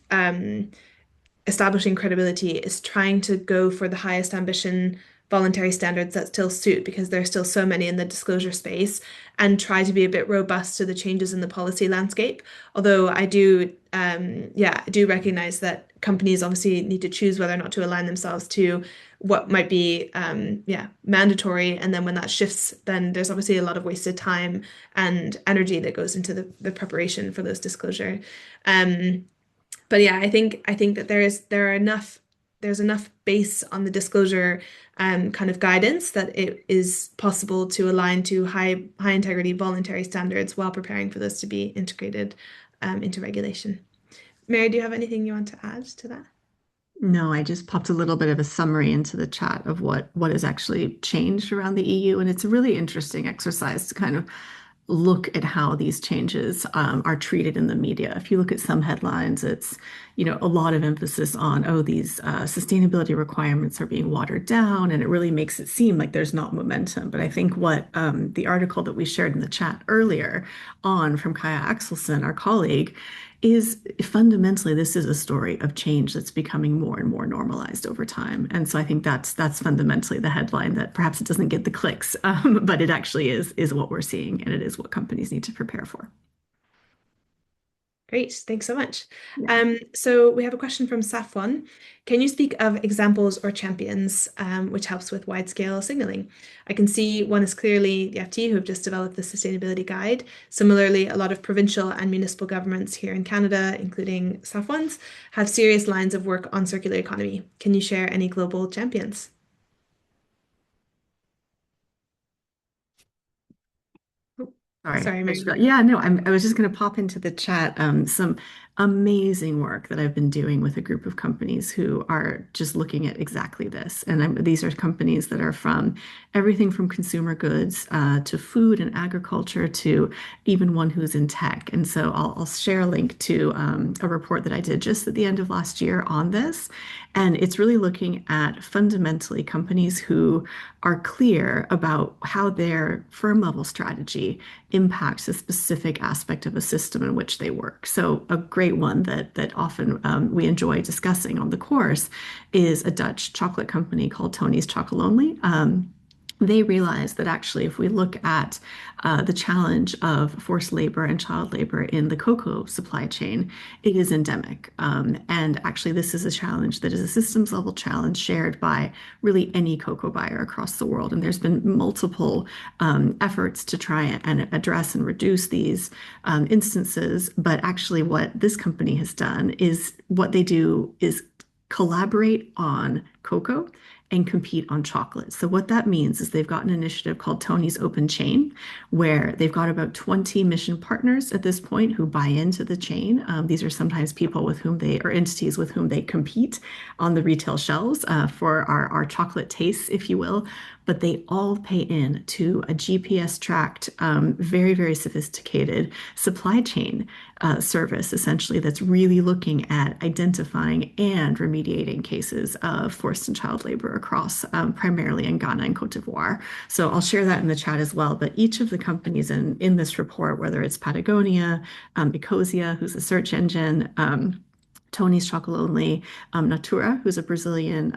establishing credibility is trying to go for the highest ambition voluntary standards that still suit because there are still so many in the disclosure space and try to be a bit robust to the changes in the policy landscape. Although I do recognize that companies obviously need to choose whether or not to align themselves to what might be mandatory. And then when that shifts, then there's obviously a lot of wasted time and energy that goes into the preparation for those disclosure. Um, but yeah, I think that there's enough base on the disclosure kind of guidance that it is possible to align to high integrity voluntary standards while preparing for those to be integrated into regulation. Mary, do you have anything you want to add to that? No, I just popped a little bit of a summary into the chat of what has actually changed around the EU, and it's a really interesting exercise to kind of look at how these changes are treated in the media. If you look at some headlines, it's, a lot of emphasis on, oh, these sustainability requirements are being watered down, and it really makes it seem like there's not momentum. But I think what the article that we shared in the chat earlier on from Kaya Axelson, our colleague, is fundamentally this is a story of change that's becoming more and more normalized over time. And so I think that's fundamentally the headline that perhaps it doesn't get the clicks, but it actually is what we're seeing, and it is what companies need to prepare for. Great, thanks so much. Yeah. So we have a question from Safwan. Can you speak of examples or champions which helps with wide-scale signaling? I can see one is clearly the FT who have just developed the sustainability guide. Similarly, a lot of provincial and municipal governments here in Canada, including Safwan's, have serious lines of work on circular economy. Can you share any global champions? Oh, Sorry. sorry, Mary. Yeah, no, I was just going to pop into the chat some amazing work that I've been doing with a group of companies who are just looking at exactly this. And these are companies that are from everything from consumer goods to food and agriculture to even one who's in tech. And so I'll share a link to a report that I did just at the end of last year on this. And it's really looking at fundamentally companies who are clear about how their firm level strategy impacts a specific aspect of a system in which they work. So a great one that often we enjoy discussing on the course is a Dutch chocolate company called Tony's Chocolonely. They realized that actually, if we look at the challenge of forced labor and child labor in the cocoa supply chain, it is endemic. And actually, this is a challenge that is a systems level challenge shared by really any cocoa buyer across the world. And there's been multiple efforts to try and address and reduce these instances. But actually, what this company has done is what they do is collaborate on cocoa and compete on chocolate. So what that means is they've got an initiative called Tony's Open Chain, where they've got about 20 mission partners at this point who buy into the chain. These are sometimes people with whom or entities with whom they compete on the retail shelves for our chocolate tastes, if you will. But they all pay in to a GPS tracked, very, very sophisticated supply chain service, essentially, that's really looking at identifying and remediating cases of forced and child labor across primarily in Ghana and Cote d'Ivoire. So I'll share that in the chat as well. But each of the companies in this report, whether it's Patagonia, Ecosia, who's a search engine, Tony's Chocolonely, Natura, who's a Brazilian.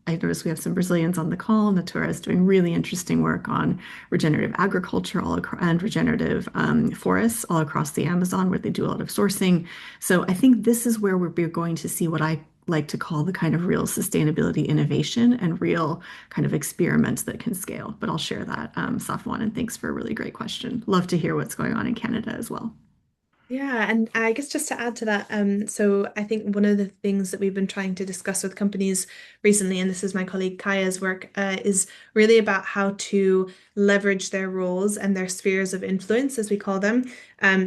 I noticed we have some Brazilians on the call. Natura is doing really interesting work on regenerative agriculture and regenerative forests all across the Amazon, where they do a lot of sourcing. So I think this is where we're going to see what I like to call the kind of real sustainability innovation and real kind of experiments that can scale. But I'll share that, Safwan, and thanks for a really great question. Love to hear what's going on in Canada as well. Yeah, and I guess just to add to that, so I think one of the things that we've been trying to discuss with companies recently, and this is my colleague Kaya's work, is really about how to leverage their roles and their spheres of influence, as we call them,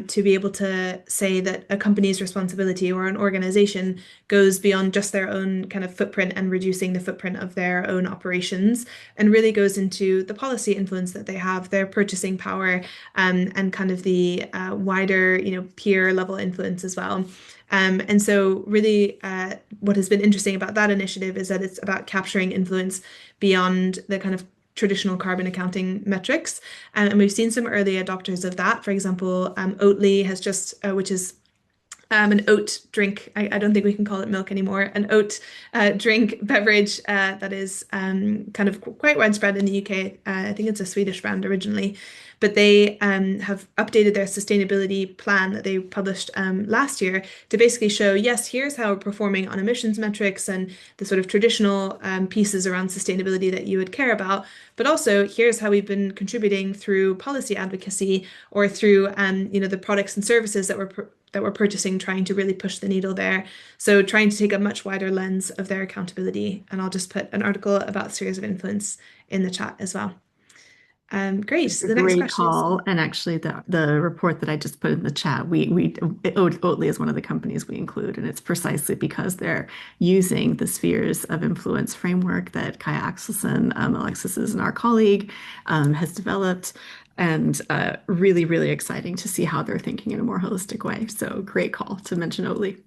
to be able to say that a company's responsibility or an organization goes beyond just their own kind of footprint and reducing the footprint of their own operations, and really goes into the policy influence that they have, their purchasing power, and kind of the wider, peer level influence as well. And so, really, what has been interesting about that initiative is that it's about capturing influence beyond the kind of traditional carbon accounting metrics. And we've seen some early adopters of that. For example, Oatly has just, which is an oat drink. I don't think we can call it milk anymore. An oat drink beverage that is kind of quite widespread in the UK. I think it's a Swedish brand originally, but they have updated their sustainability plan that they published last year to basically show, yes, here's how we're performing on emissions metrics and the sort of traditional pieces around sustainability that you would care about, but also here's how we've been contributing through policy advocacy or through the products and services that we're purchasing, trying to really push the needle there. So trying to take a much wider lens of their accountability. And I'll just put an article about spheres of influence in the chat as well. Great. It's a So the next great question is, call. And actually, the report that I just put in the chat, Oatly is one of the companies we include, and it's precisely because they're using the spheres of influence framework that Kaya Axelson, Alexis is and our colleague, has developed. And really, really exciting to see how they're thinking in a more holistic way. So great call to mention Oatly.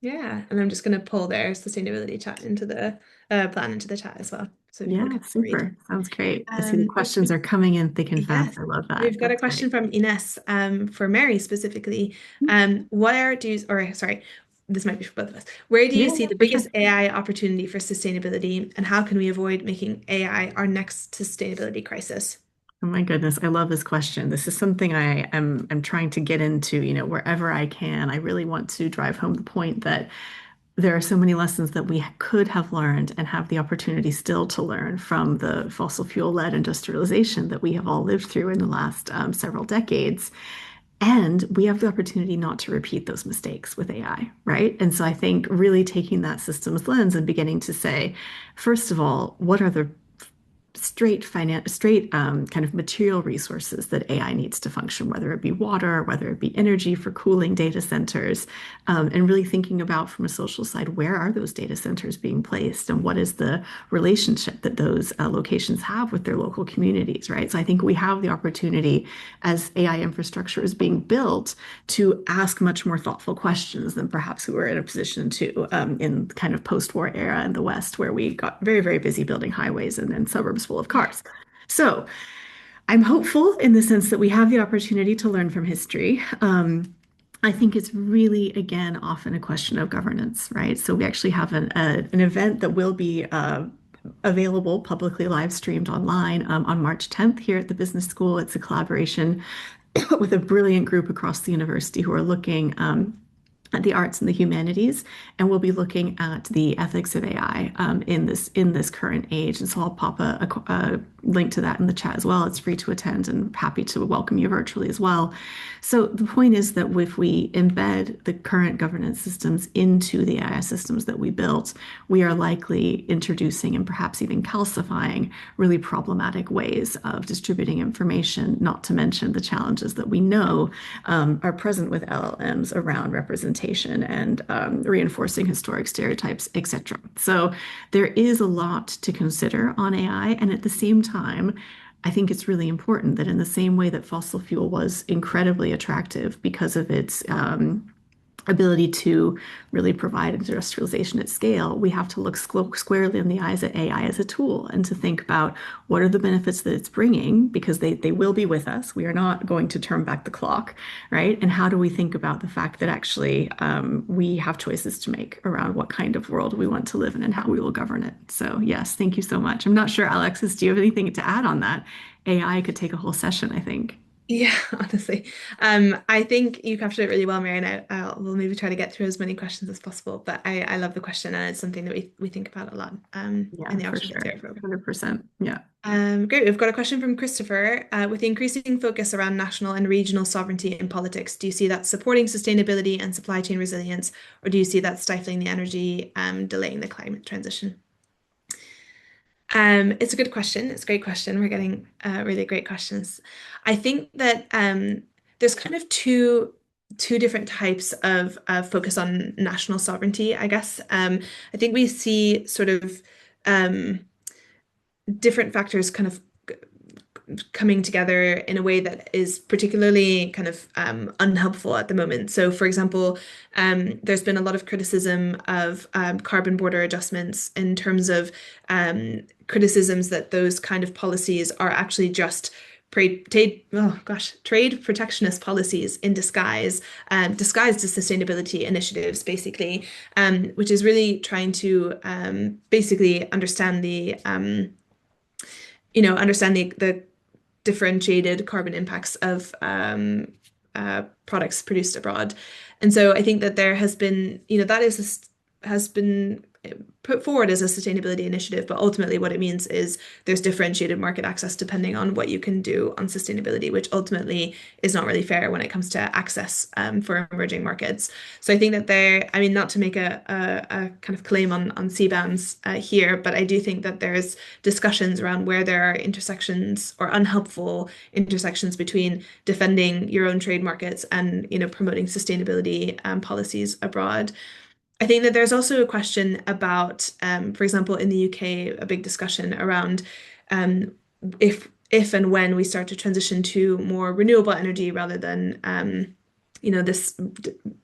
yeah, and I'm just going to pull their sustainability chat into the plan into the chat as well, so people Yeah, can read. super. Sounds great. I see the questions are coming in thick and fast. Yes, I love that. we've got a That's question great. from Ines for Mary specifically. Where do you, or sorry, this might be for both of us. Where do you Yeah, see yeah, the for sure. biggest AI opportunity for sustainability, and how can we avoid making AI our next sustainability crisis? Oh my goodness, I love this question. This is something I'm trying to get into, wherever I can. I really want to drive home the point that there are so many lessons that we could have learned and have the opportunity still to learn from the fossil fuel-led industrialization that we have all lived through in the last several decades. And we have the opportunity not to repeat those mistakes with AI, right? And so I think really taking that systems lens and beginning to say, first of all, what are the straight kind of material resources that AI needs to function, whether it be water, whether it be energy for cooling data centers, and really thinking about from a social side, where are those data centers being placed and what is the relationship that those locations have with their local communities, right? So I think we have the opportunity as AI infrastructure is being built to ask much more thoughtful questions than perhaps we were in a position to in kind of post-war era in the West, where we got very, very busy building highways and suburbs full of cars. So I'm hopeful in the sense that we have the opportunity to learn from history. I think it's really, again, often a question of governance, right? So we actually have an event that will be available publicly live streamed online on March 10th here at the Business School. It's a collaboration with a brilliant group across the university who are looking at the arts and the humanities, and we'll be looking at the ethics of AI in this current age. And so I'll pop a link to that in the chat as well. It's free to attend, and happy to welcome you virtually as well. So the point is that if we embed the current governance systems into the AI systems that we built, we are likely introducing and perhaps even calcifying really problematic ways of distributing information, not to mention the challenges that we know are present with LLMs around representation and reinforcing historic stereotypes, etc. So there is a lot to consider on AI, and at the same time, I think it's really important that in the same way that fossil fuel was incredibly attractive because of its ability to really provide industrialization at scale, we have to look squarely in the eyes at AI as a tool and to think about what are the benefits that it's bringing because they will be with us. We are not going to turn back the clock, right? And how do we think about the fact that actually we have choices to make around what kind of world we want to live in and how we will govern it. So yes, thank you so much. I'm not sure, Alexis, do you have anything to add on that? AI could take a whole session, I think. Yeah, honestly. I think you captured it really well, Mary, and we'll maybe try to get through as many questions as possible. But I love the question, and it's something that we think about a lot in Yeah, the for Oxford Net sure. Zero program. 100%. Yeah. Great. We've got a question from Christopher. With the increasing focus around national and regional sovereignty in politics, do you see that supporting sustainability and supply chain resilience, or do you see that stifling the energy, delaying the climate transition? It's a good question. It's a great question. We're getting really great questions. I think that there's kind of two different types of focus on national sovereignty, I guess. I think we see sort of um, different factors kind of coming together in a way that is particularly kind of unhelpful at the moment. So, for example, there's been a lot of criticism of carbon border adjustments in terms of criticisms that those kind of policies are actually just trade protectionist policies in disguise, disguised as sustainability initiatives, basically, which is really trying to basically understand the differentiated carbon impacts of products produced abroad. And so I think that there has been, has been put forward as a sustainability initiative, but ultimately what it means is there's differentiated market access depending on what you can do on sustainability, which ultimately is not really fair when it comes to access for emerging markets. So I think that I mean, not to make a kind of claim on CBAMs here, but I do think that there's discussions around where there are intersections or unhelpful intersections between defending your own trade markets and, promoting sustainability policies abroad. I think that there's also a question about, for example, in the UK, a big discussion around um, if and when we start to transition to more renewable energy rather than this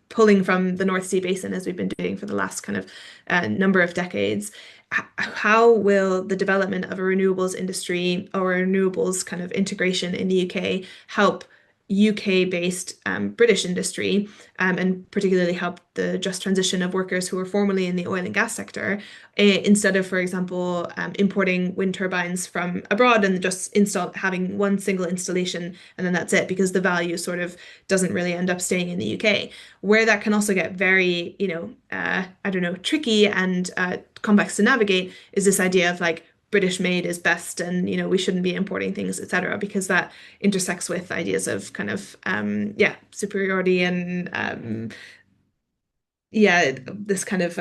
pulling from the North Sea basin as we've been doing for the last kind of number of decades. How will the development of a renewables industry or renewables kind of integration in the UK help UK-based British industry and particularly help the just transition of workers who were formerly in the oil and gas sector instead of, for example, importing wind turbines from abroad and just having one single installation and then that's it because the value sort of doesn't really end up staying in the UK. Where that can also get very, I don't know, tricky and complex to navigate is this idea of like British made is best and we shouldn't be importing things, etc., because that intersects with ideas of kind of superiority and this kind of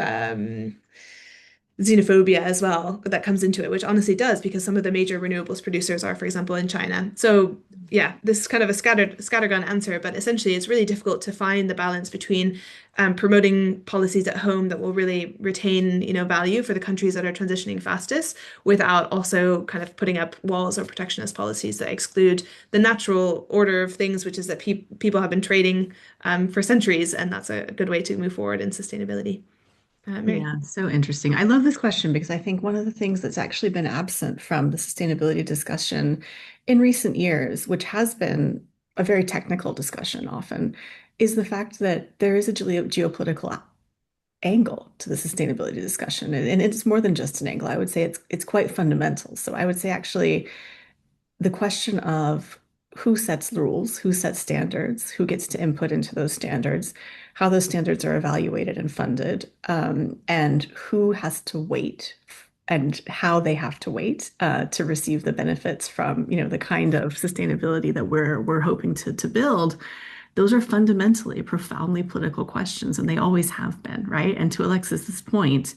xenophobia as well that comes into it, which honestly does because some of the major renewables producers are, for example, in China. So yeah, this is kind of a scattergun answer, but essentially it's really difficult to find the balance between promoting policies at home that will really retain, value for the countries that are transitioning fastest without also kind of putting up walls or protectionist policies that exclude the natural order of things, which is that people have been trading for centuries, and that's a good way to move forward in sustainability. Mary. Yeah, so interesting. I love this question because I think one of the things that's actually been absent from the sustainability discussion in recent years, which has been a very technical discussion often, is the fact that there is a geopolitical angle to the sustainability discussion. And it's more than just an angle. I would say it's quite fundamental. So I would say actually the question of who sets the rules, who sets standards, who gets to input into those standards, how those standards are evaluated and funded, and who has to wait and how they have to wait to receive the benefits from, the kind of sustainability that we're hoping to build. Those are fundamentally profoundly political questions, and they always have been, right? And to Alexis's point,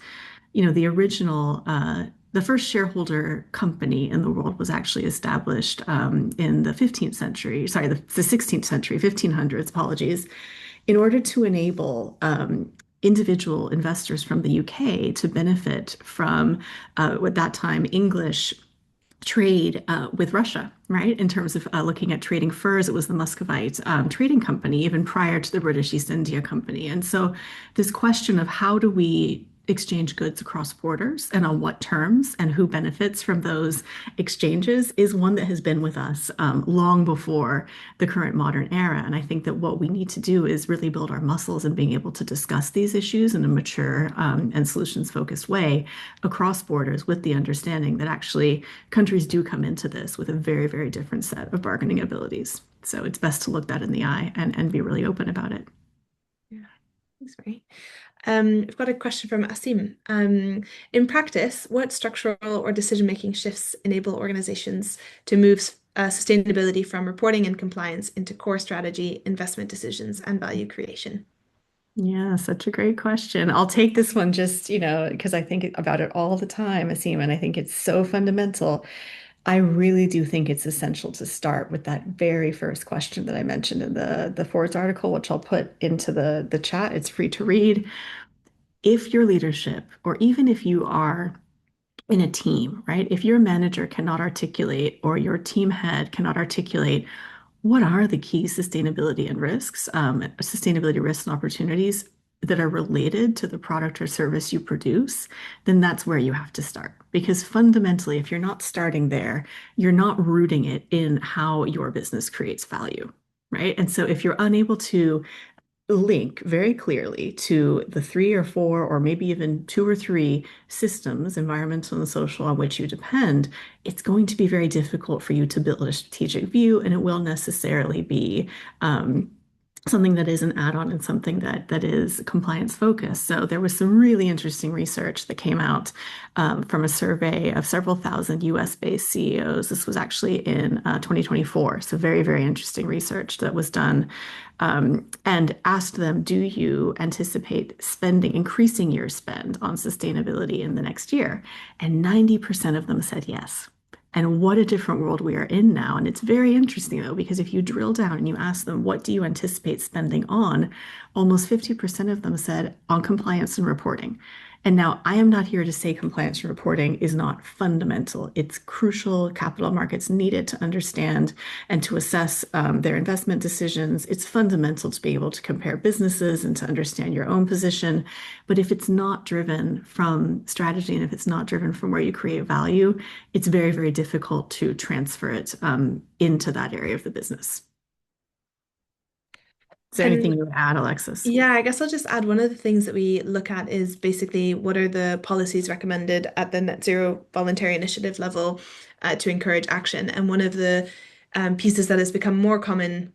the first shareholder company in the world was actually established in the 15th century, sorry, the 16th century, 1500s, apologies, in order to enable individual investors from the UK to benefit from, at that time, English trade with Russia, right? In terms of looking at trading furs, it was the Muscovite trading company, even prior to the British East India Company. And so, this question of how do we exchange goods across borders and on what terms and who benefits from those exchanges is one that has been with us long before the current modern era. And I think that what we need to do is really build our muscles in being able to discuss these issues in a mature and solutions focused way across borders with the understanding that actually countries do come into this with a very, very different set of bargaining abilities. So it's best to look that in the eye and be really open about it. Yeah, thanks, Mary. We've got a question from Asim. In practice, what structural or decision-making shifts enable organizations to move sustainability from reporting and compliance into core strategy, investment decisions, and value creation? Yeah, such a great question. I'll take this one just, because I think about it all the time, Asim, and I think it's so fundamental. I really do think it's essential to start with that very first question that I mentioned in the Forbes article, which I'll put into the chat. It's free to read. If your leadership, or even if you are in a team, right? If your manager cannot articulate or your team head cannot articulate what are the key sustainability risks and opportunities that are related to the product or service you produce, then that's where you have to start. Because fundamentally, if you're not starting there, you're not rooting it in how your business creates value, right? And so if you're unable to link very clearly to the three or four, or maybe even two or three systems, environmental and social, on which you depend, it's going to be very difficult for you to build a strategic view, and it will necessarily be something that is an add-on and something that is compliance focused. So there was some really interesting research that came out from a survey of several thousand US-based CEOs. This was actually in 2024. So very, very interesting research that was done and asked them, do you anticipate increasing your spend on sustainability in the next year? And 90% of them said yes. And what a different world we are in now. And it's very interesting, though, because if you drill down and you ask them, what do you anticipate spending on? Almost 50% of them said on compliance and reporting. And now I am not here to say compliance and reporting is not fundamental. It's crucial. Capital markets need it to understand and to assess their investment decisions. It's fundamental to be able to compare businesses and to understand your own position. But if it's not driven from strategy and if it's not driven from where you create value, it's very, very difficult to transfer it into that area of the business. Is there anything And you would add, Alexis? yeah, I guess I'll just add one of the things that we look at is basically what are the policies recommended at the net zero voluntary initiative level to encourage action. And one of the pieces that has become more common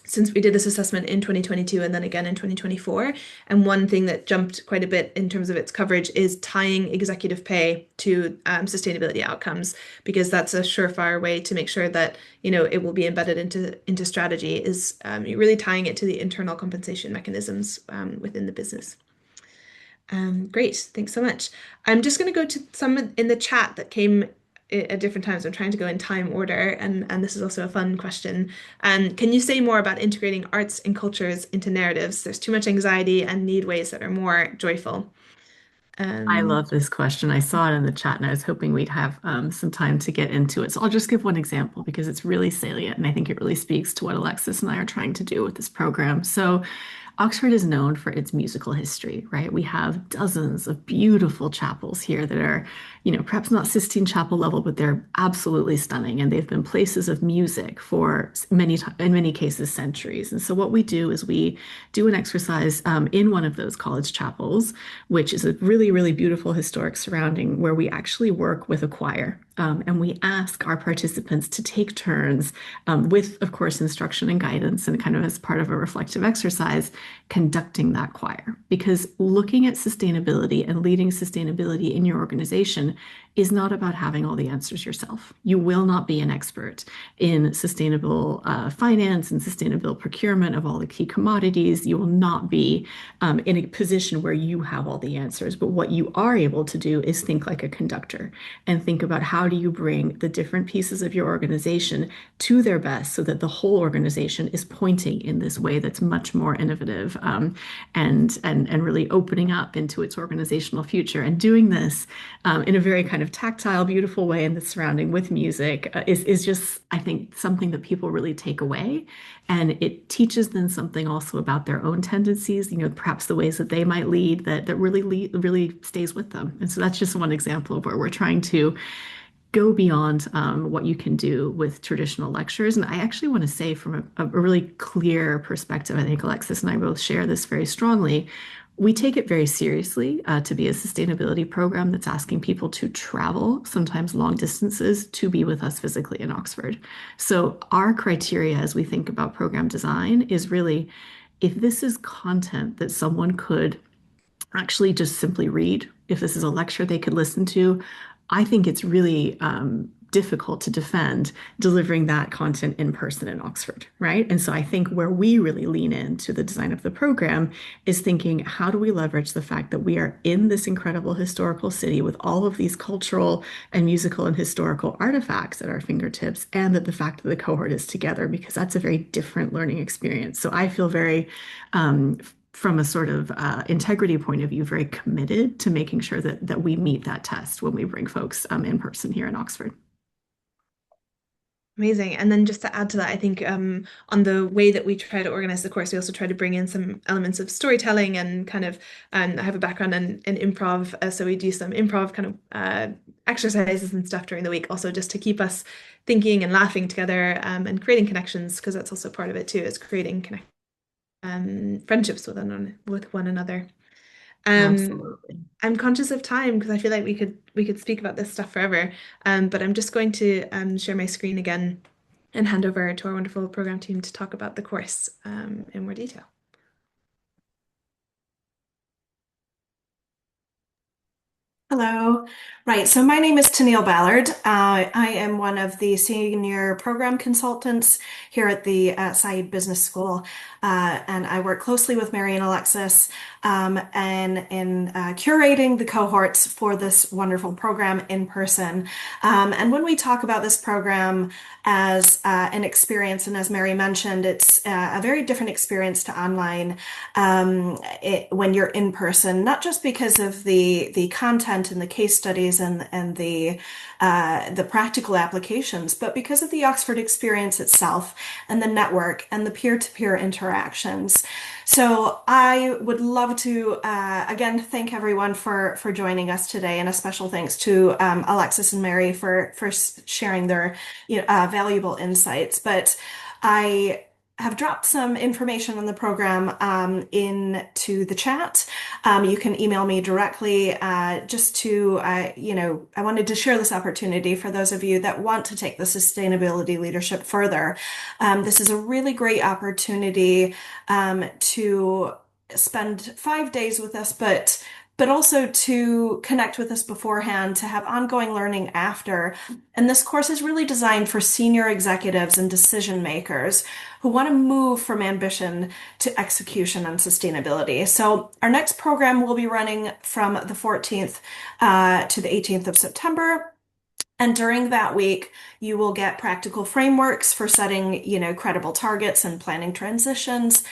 since we did this assessment in 2022 and then again in 2024. And one thing that jumped quite a bit in terms of its coverage is tying executive pay to sustainability outcomes, because that's a surefire way to make sure that, it will be embedded into strategy is really tying it to the internal compensation mechanisms within the business. Great, thanks so much. I'm just going to go to some in the chat that came at different times. I'm trying to go in time order, and this is also a fun question. Can you say more about integrating arts and cultures into narratives? There's too much anxiety and need ways that are more joyful. I Um, love this question. I saw it in the chat and I was hoping we'd have some time to get into it. So I'll just give one example because it's really salient and I think it really speaks to what Alexis and I are trying to do with this program. So Oxford is known for its musical history, right? We have dozens of beautiful chapels here that are, perhaps not Sistine Chapel level, but they're absolutely stunning. And they've been places of music for in many cases, centuries. And so what we do is we do an exercise in one of those college chapels, which is a really, really beautiful historic surrounding where we actually work with a choir. And we ask our participants to take turns with, of course, instruction and guidance and kind of as part of a reflective exercise, conducting that choir. Because looking at sustainability and leading sustainability in your organization is not about having all the answers yourself. You will not be an expert in sustainable finance and sustainable procurement of all the key commodities. You will not be in a position where you have all the answers. But what you are able to do is think like a conductor and think about how do you bring the different pieces of your organization to their best so that the whole organization is pointing in this way that's much more innovative and really opening up into its organizational future and doing this in a very kind kind of tactile, beautiful way in the surrounding with music is just, I think, something that people really take away. And it teaches them something also about their own tendencies, perhaps the ways that they might lead that really stays with them. And so that's just one example of where we're trying to go beyond what you can do with traditional lectures. And I actually want to say, from a really clear perspective, I think Alexis and I both share this very strongly. We take it very seriously to be a sustainability program that's asking people to travel, sometimes long distances, to be with us physically in Oxford. So, our criteria as we think about program design is really, if this is content that someone could actually just simply read, if this is a lecture they could listen to, I think it's really difficult to defend delivering that content in person in Oxford, right? And so I think where we really lean into the design of the program is thinking, how do we leverage the fact that we are in this incredible historical city with all of these cultural and musical and historical artifacts at our fingertips, and that the fact that the cohort is together, because that's a very different learning experience. So I feel very from a sort of integrity point of view, very committed to making sure that we meet that test when we bring folks in person here in Oxford. Amazing. And then just to add to that, I think on the way that we try to organize the course, we also try to bring in some elements of storytelling and kind of, I have a background in improv, so we do some improv kind of exercises and stuff during the week, also just to keep us thinking and laughing together and creating connections, because that's also part of it too, is creating friendships with one another. Um, Absolutely. I'm conscious of time because I feel like we could speak about this stuff forever. But I'm just going to share my screen again and hand over to our wonderful program team to talk about the course in more detail. Hello. Right. So my name is Tennille Ballard. I am one of the senior program consultants here at the Saïd Business School. And I work closely with Mary and Alexis and in curating the cohorts for this wonderful program in person. And when we talk about this program as an experience, and as Mary mentioned, it's a very different experience to online when you're in person, not just because of the content and the case studies and the practical applications, but because of the Oxford experience itself and the network and the peer-to-peer interactions. So I would love to again thank everyone for joining us today, and a special thanks to Alexis and Mary for sharing their valuable insights. But I have dropped some information on the program into the chat. You can email me directly just to, I wanted to share this opportunity for those of you that want to take the sustainability leadership further. This is a really great opportunity to spend 5 days with us, but also to connect with us beforehand, to have ongoing learning after. And this course is really designed for senior executives and decision makers who want to move from ambition to execution on sustainability. So our next program will be running from the 14th to the 18th of September. And during that week, you will get practical frameworks for setting, credible targets and planning transitions,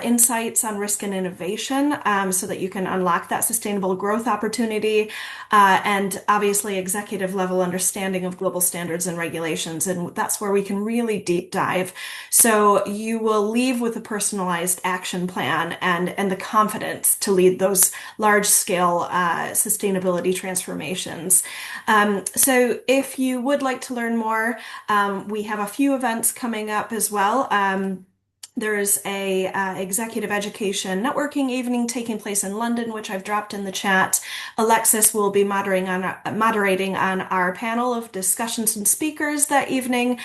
insights on risk and innovation, so that you can unlock that sustainable growth opportunity, and obviously executive level understanding of global standards and regulations. And that's where we can really deep dive. So you will leave with a personalized action plan and the confidence to lead those large scale sustainability transformations. So if you would like to learn more, we have a few events coming up as well. There's a executive education networking evening taking place in London, which I've dropped in the chat. Alexis will be moderating on our panel of discussions and speakers that evening.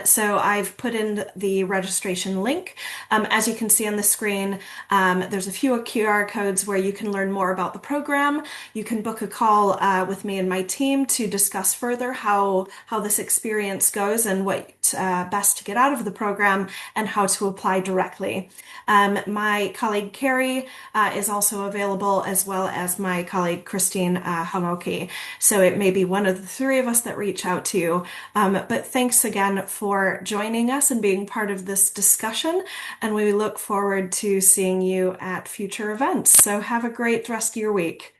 So I've put in the registration link. As you can see on the screen, there's a few QR codes where you can learn more about the program. You can book a call with me and my team to discuss further how this experience goes and what best to get out of the program and how to apply directly. My colleague Carrie is also available, as well as my colleague Christine Hamoki. So it may be one of the three of us that reach out to you. But thanks again for joining us and being part of this discussion. And we look forward to seeing you at future events. So have a great rest of your week.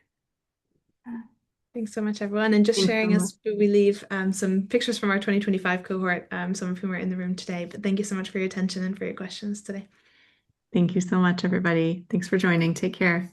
Thanks so much, everyone. And just Thanks so sharing much. as we leave some pictures from our 2025 cohort, some of whom are in the room today. But thank you so much for your attention and for your questions today. Thank you so much, everybody. Thanks for joining. Take care.